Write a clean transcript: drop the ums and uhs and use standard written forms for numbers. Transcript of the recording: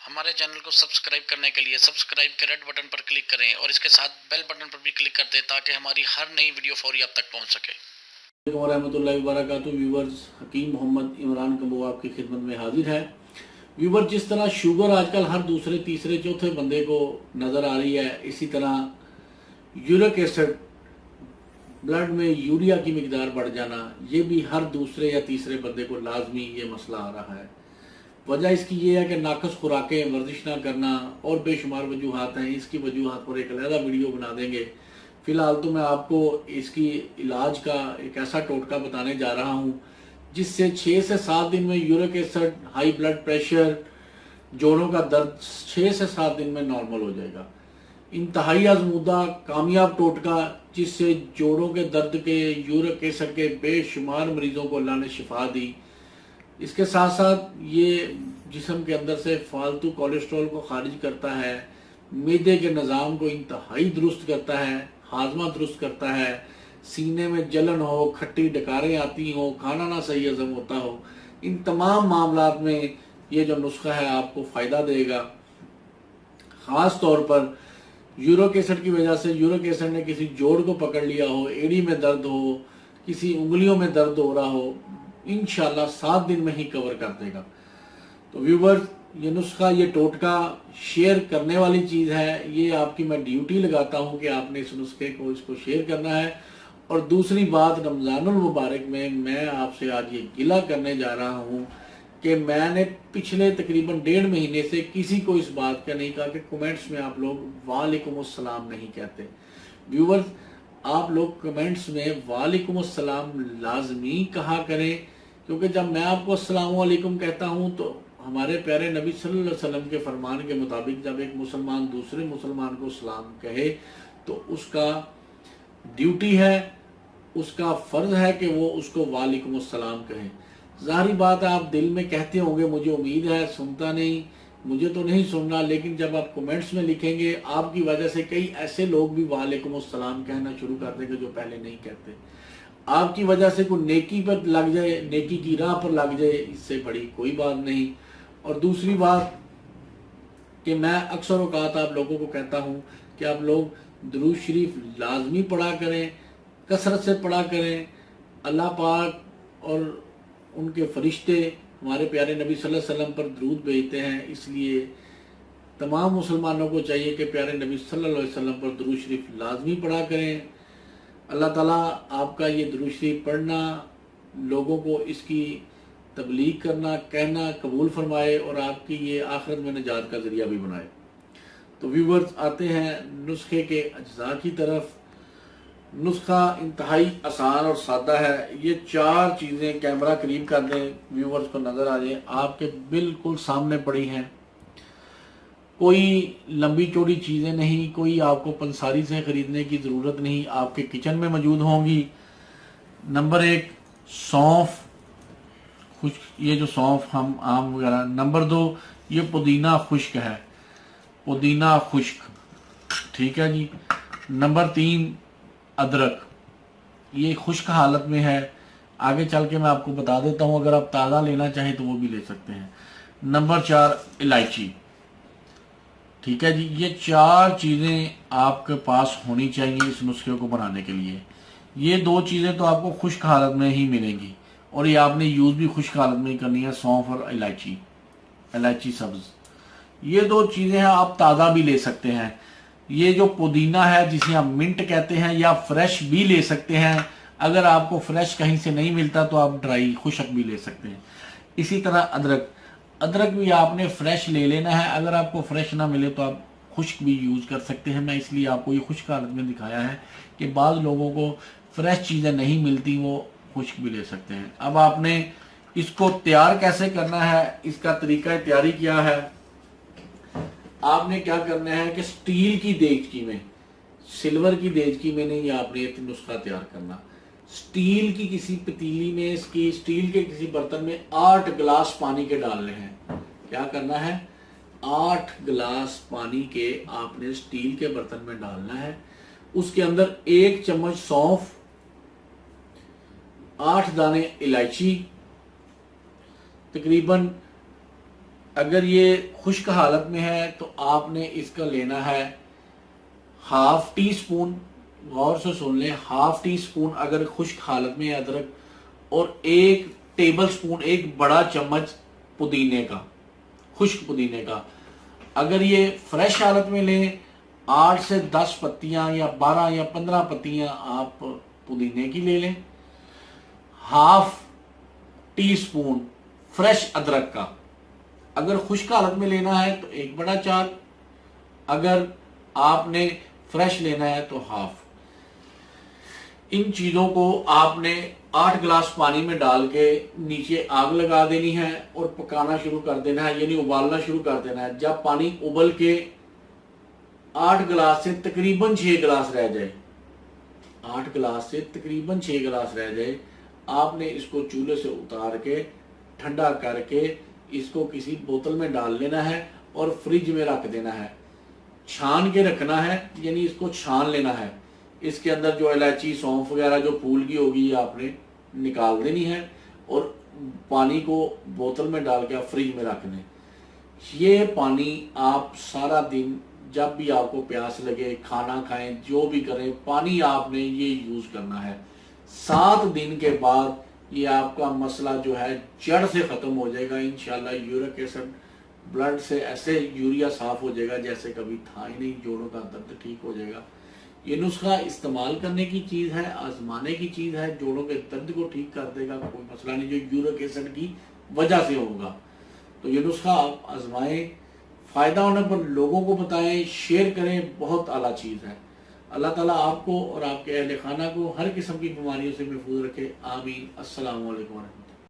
ہمارے چینل کو سبسکرائب کرنے کے لیے سبسکرائب کے ریڈ بٹن پر کلک کریں اور اس کے ساتھ بیل بٹن پر بھی کلک کر دیں تاکہ ہماری ہر نئی ویڈیو فوری آپ تک پہنچ سکے۔ ورحمۃ اللہ وبرکاتہ۔ ویورز، حکیم محمد عمران کمبو آپ کی خدمت میں حاضر ہے۔ ویور، جس طرح شوگر آج کل ہر دوسرے تیسرے چوتھے بندے کو نظر آ رہی ہے، اسی طرح یورک ایسڈ بلڈ میں یوریا کی مقدار بڑھ جانا، یہ بھی ہر دوسرے یا تیسرے بندے کو لازمی یہ مسئلہ آ رہا ہے۔ وجہ اس کی یہ ہے کہ ناقص خوراکیں، ورزش نہ کرنا اور بے شمار وجوہات ہیں۔ اس کی وجوہات پر ایک علیحدہ ویڈیو بنا دیں گے۔ فی الحال تو میں آپ کو اس کی علاج کا ایک ایسا ٹوٹکا بتانے جا رہا ہوں جس سے 6 سے 7 دن میں uric acid, high blood pressure, جوڑوں کا درد 6 سے 7 دن میں نارمل ہو جائے گا۔ انتہائی آزمودہ کامیاب ٹوٹکا جس سے جوڑوں کے درد کے، یورک ایسڈ کے بے شمار مریضوں کو اللہ نے شفا دی۔ اس کے ساتھ ساتھ یہ جسم کے اندر سے فالتو کولیسٹرول کو خارج کرتا ہے، معدے کے نظام کو انتہائی درست کرتا ہے، ہاضمہ درست کرتا ہے، سینے میں جلن ہو، کھٹی ڈکاریں آتی ہوں، کھانا نہ صحیح ہضم ہوتا ہو، ان تمام معاملات میں یہ جو نسخہ ہے آپ کو فائدہ دے گا۔ خاص طور پر یورک ایسڈ کی وجہ سے، یورک ایسڈ نے کسی جوڑ کو پکڑ لیا ہو، ایڑی میں درد ہو، کسی انگلیوں میں درد ہو رہا ہو، انشاءاللہ 7 دن میں ہی کور کر دے گا۔ تو ویورز، یہ نسخہ، یہ ٹوٹکا شیئر کرنے والی چیز ہے۔ یہ آپ کی میں ڈیوٹی لگاتا ہوں کہ آپ نے اس نسخے کو، اس کو شیئر کرنا ہے۔ اور دوسری بات، رمضان المبارک میں آپ سے آج یہ گلہ کرنے جا رہا ہوں کہ میں نے پچھلے تقریباً 1.5 مہینے سے کسی کو اس بات کا نہیں کہا کہ کومنٹس میں آپ لوگ وعلیکم السلام نہیں کہتے۔ ویورز، آپ لوگ کمنٹس میں وعلیکم السلام لازمی کہا کریں، کیونکہ جب میں آپ کو السلام علیکم کہتا ہوں تو ہمارے پیارے نبی صلی اللہ علیہ وسلم کے فرمان کے مطابق جب ایک مسلمان دوسرے مسلمان کو سلام کہے تو اس کا ڈیوٹی ہے، اس کا فرض ہے کہ وہ اس کو وعلیکم السلام کہیں۔ ظاہری بات ہے آپ دل میں کہتے ہوں گے، مجھے امید ہے سنتا نہیں، مجھے تو نہیں سننا، لیکن جب آپ کومنٹس میں لکھیں گے آپ کی وجہ سے کئی ایسے لوگ بھی وعلیکم السلام کہنا شروع کر دیں گے جو پہلے نہیں کہتے۔ آپ کی وجہ سے کوئی نیکی پر لگ جائے، نیکی کی راہ پر لگ جائے، اس سے بڑی کوئی بات نہیں۔ اور دوسری بات کہ میں اکثر اوقات آپ لوگوں کو کہتا ہوں کہ آپ لوگ درود شریف لازمی پڑھا کریں، کثرت سے پڑھا کریں۔ اللہ پاک اور ان کے فرشتے ہمارے پیارے نبی صلی اللہ علیہ وسلم پر درود بھیجتے ہیں، اس لیے تمام مسلمانوں کو چاہیے کہ پیارے نبی صلی اللہ علیہ وسلم پر درود شریف لازمی پڑھا کریں۔ اللہ تعالیٰ آپ کا یہ درود شریف پڑھنا، لوگوں کو اس کی تبلیغ کرنا، کہنا قبول فرمائے اور آپ کی یہ آخرت میں نجات کا ذریعہ بھی بنائے۔ تو ویورز، آتے ہیں نسخے کے اجزاء کی طرف۔ نسخہ انتہائی آسان اور سادہ ہے۔ یہ 4 چیزیں، کیمرہ قریب کر دیں، ویورز کو نظر آ جائیں، آپ کے بالکل سامنے پڑی ہیں۔ کوئی لمبی چوڑی چیزیں نہیں، کوئی آپ کو پنساری سے خریدنے کی ضرورت نہیں، آپ کے کچن میں موجود ہوں گی۔ نمبر 1، سونف خشک، یہ جو سونف ہم آم وغیرہ۔ نمبر 2، یہ پودینہ خشک ہے، پودینہ خشک، ٹھیک ہے جی۔ نمبر 3، ادرک، یہ خشک حالت میں ہے، آگے چل کے میں آپ کو بتا دیتا ہوں، اگر آپ تازہ لینا چاہیں تو وہ بھی لے سکتے ہیں۔ نمبر 4، الائچی، ٹھیک ہے جی۔ یہ 4 چیزیں آپ کے پاس ہونی چاہیے اس نسخے کو بنانے کے لیے۔ یہ 2 چیزیں تو آپ کو خشک حالت میں ہی ملیں گی اور یہ آپ نے یوز بھی خشک حالت میں ہی کرنی ہے، سونف اور الائچی، الائچی سبز۔ یہ 2 چیزیں ہیں، آپ تازہ بھی لے سکتے ہیں۔ یہ جو پودینہ ہے جسے ہم منٹ کہتے ہیں، یا فریش بھی لے سکتے ہیں۔ اگر آپ کو فریش کہیں سے نہیں ملتا تو آپ ڈرائی، خشک بھی لے سکتے ہیں۔ اسی طرح ادرک، ادرک بھی آپ نے فریش لے لینا ہے، اگر آپ کو فریش نہ ملے تو آپ خشک بھی یوز کر سکتے ہیں۔ میں اس لیے آپ کو یہ خشک حالت میں دکھایا ہے کہ بعض لوگوں کو فریش چیزیں نہیں ملتی، وہ خشک بھی لے سکتے ہیں۔ اب آپ نے اس کو تیار کیسے کرنا ہے، اس کا طریقہ تیاری کیا ہے۔ آپ نے کیا کرنا ہے کہ سٹیل کی دیگچی میں، سلور کی دیگچی میں نہیں، آپ نے ایک نسخہ تیار کرنا۔ سٹیل کی کسی پتیلی میں، سٹیل کے کسی برتن میں 8 گلاس پانی کے ڈالنے ہیں۔ کیا کرنا ہے؟ 8 گلاس پانی کے آپ نے سٹیل کے برتن میں ڈالنا ہے۔ اس کے اندر 1 چمچ سونف، 8 دانے الائچی، تقریباً اگر یہ خشک حالت میں ہے تو آپ نے اس کا لینا ہے ہاف ٹی سپون، غور سے سن لیں، ہاف ٹی سپون اگر خشک حالت میں ہے ادرک، اور 1 ٹیبل سپون، 1 بڑا چمچ پودینے کا، خشک پودینے کا۔ اگر یہ فریش حالت میں لیں 8 سے 10 پتیاں یا 12 یا 15 پتیاں آپ پودینے کی لے لیں، ہاف ٹی سپون فریش ادرک کا۔ اگر خشک حالت میں لینا ہے تو 1 بڑا چار، اگر آپ نے فریش لینا ہے تو ہاف۔ ان چیزوں کو آپ نے 8 گلاس پانی میں ڈال کے نیچے آگ لگا دینی ہے اور پکانا شروع کر دینا ہے، یعنی ابالنا شروع کر دینا ہے۔ جب پانی ابل کے 8 گلاس سے تقریباً 6 گلاس رہ جائے، 8 گلاس سے تقریباً 6 گلاس رہ جائے، آپ نے اس کو چولہے سے اتار کے ٹھنڈا کر کے اس کو کسی بوتل میں ڈال لینا ہے اور فریج میں رکھ دینا ہے۔ چھان کے رکھنا ہے، یعنی اس کو چھان لینا ہے۔ اس کے اندر جو الائچی، سونف وغیرہ جو پھول کی ہوگی آپ نے نکال دینی ہے اور پانی کو بوتل میں ڈال کے آپ فریج میں رکھ دیں۔ یہ پانی آپ سارا دن جب بھی آپ کو پیاس لگے، کھانا کھائیں، جو بھی کریں، پانی آپ نے یہ یوز کرنا ہے۔ 7 دن کے بعد یہ آپ کا مسئلہ جو ہے جڑ سے ختم ہو جائے گا انشاءاللہ۔ یورک ایسڈ بلڈ سے ایسے یوریا صاف ہو جائے گا جیسے کبھی تھا ہی نہیں، جوڑوں کا درد ٹھیک ہو جائے گا۔ یہ نسخہ استعمال کرنے کی چیز ہے، آزمانے کی چیز ہے، جوڑوں کے درد کو ٹھیک کر دے گا، کوئی مسئلہ نہیں جو یورک ایسڈ کی وجہ سے ہوگا۔ تو یہ نسخہ آپ آزمائیں، فائدہ ہونے پر لوگوں کو بتائیں، شیئر کریں، بہت اعلیٰ چیز ہے۔ اللہ تعالیٰ آپ کو اور آپ کے اہل خانہ کو ہر قسم کی بیماریوں سے محفوظ رکھے، آمین۔ السلام علیکم ورحمۃ اللہ۔